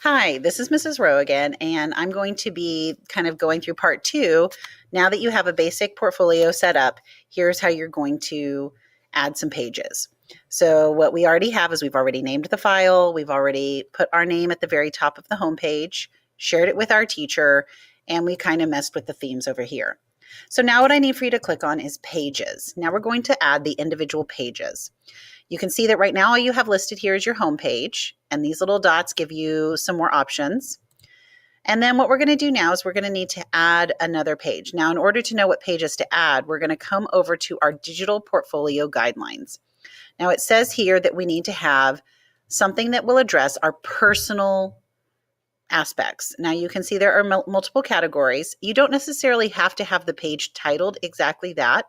Hi, this is Mrs. Rowe again, and I'm going to be kind of going through part two. Now that you have a basic portfolio set up, here's how you're going to add some pages. So what we already have is we've already named the file, we've already put our name at the very top of the home page, shared it with our teacher, and we kind of messed with the themes over here. So now what I need for you to click on is pages. Now we're going to add the individual pages. You can see that right now all you have listed here is your home page, and these little dots give you some more options. And then what we're going to do now is we're going to need to add another page. Now, in order to know what pages to add, we're going to come over to our digital portfolio guidelines. Now, it says here that we need to have something that will address our personal aspects. Now, you can see there are multiple categories. You don't necessarily have to have the page titled exactly that.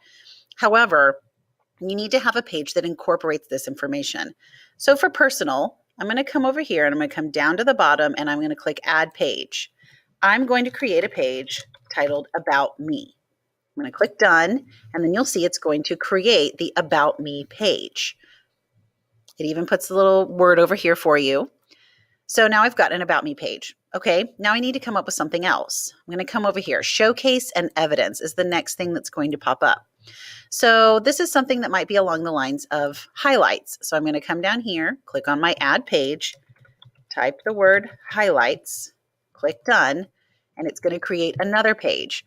However, you need to have a page that incorporates this information. So for personal, I'm going to come over here and I'm going to come down to the bottom and I'm going to click Add Page. I'm going to create a page titled About Me. I'm going to click Done, and then you'll see it's going to create the About Me page. It even puts a little word over here for you. So now I've got an About Me page. Okay, now I need to come up with something else. I'm going to come over here. Showcase and Evidence is the next thing that's going to pop up. So this is something that might be along the lines of highlights. So I'm going to come down here, click on my Add Page, type the word highlights, click Done, and it's going to create another page.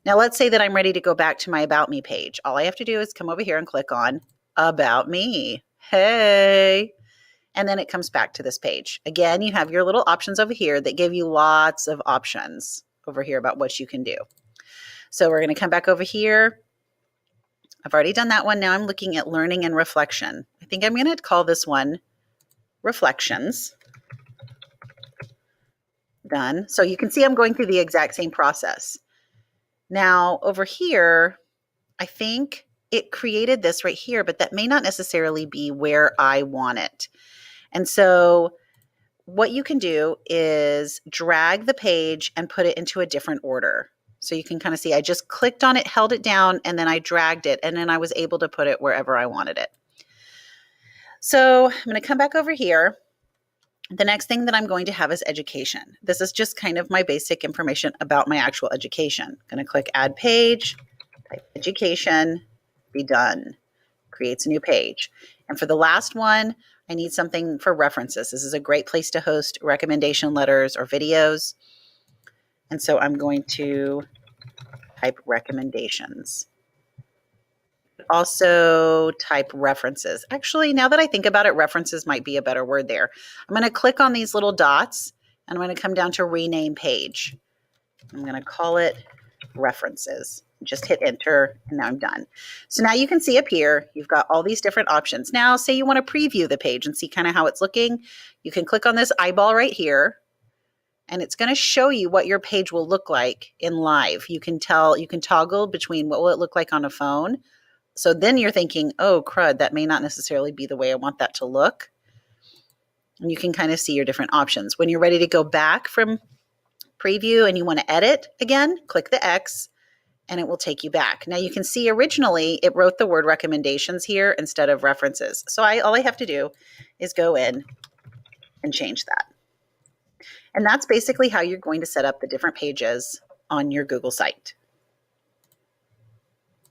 Now let's say that I'm ready to go back to my About Me page. All I have to do is come over here and click on About Me. Hey! And then it comes back to this page. Again, you have your little options over here that give you lots of options over here about what you can do. So we're going to come back over here. I've already done that one. Now I'm looking at learning and reflection. I think I'm going to call this one Reflections. Done. So you can see I'm going through the exact same process. Now over here, I think it created this right here, but that may not necessarily be where I want it. And so what you can do is drag the page and put it into a different order. So you can kind of see I just clicked on it, held it down, and then I dragged it, and then I was able to put it wherever I wanted it. So I'm going to come back over here. The next thing that I'm going to have is education. This is just kind of my basic information about my actual education. I'm going to click Add Page, type Education, be done. Creates a new page. And for the last one, I need something for references. This is a great place to host recommendation letters or videos. And so I'm going to type recommendations. Also type references. Actually, now that I think about it, references might be a better word there. I'm going to click on these little dots and I'm going to come down to rename page. I'm going to call it references. Just hit enter and now I'm done. So now you can see up here, you've got all these different options. Now say you want to preview the page and see kind of how it's looking. You can click on this eyeball right here and it's going to show you what your page will look like in live. You can toggle between what will it look like on a phone. So then you're thinking, oh crud, that may not necessarily be the way I want that to look. And you can kind of see your different options. When you're ready to go back from preview and you want to edit again, click the X and it will take you back. Now you can see originally it wrote the word recommendations here instead of references. So all I have to do is go in and change that. And that's basically how you're going to set up the different pages on your Google site.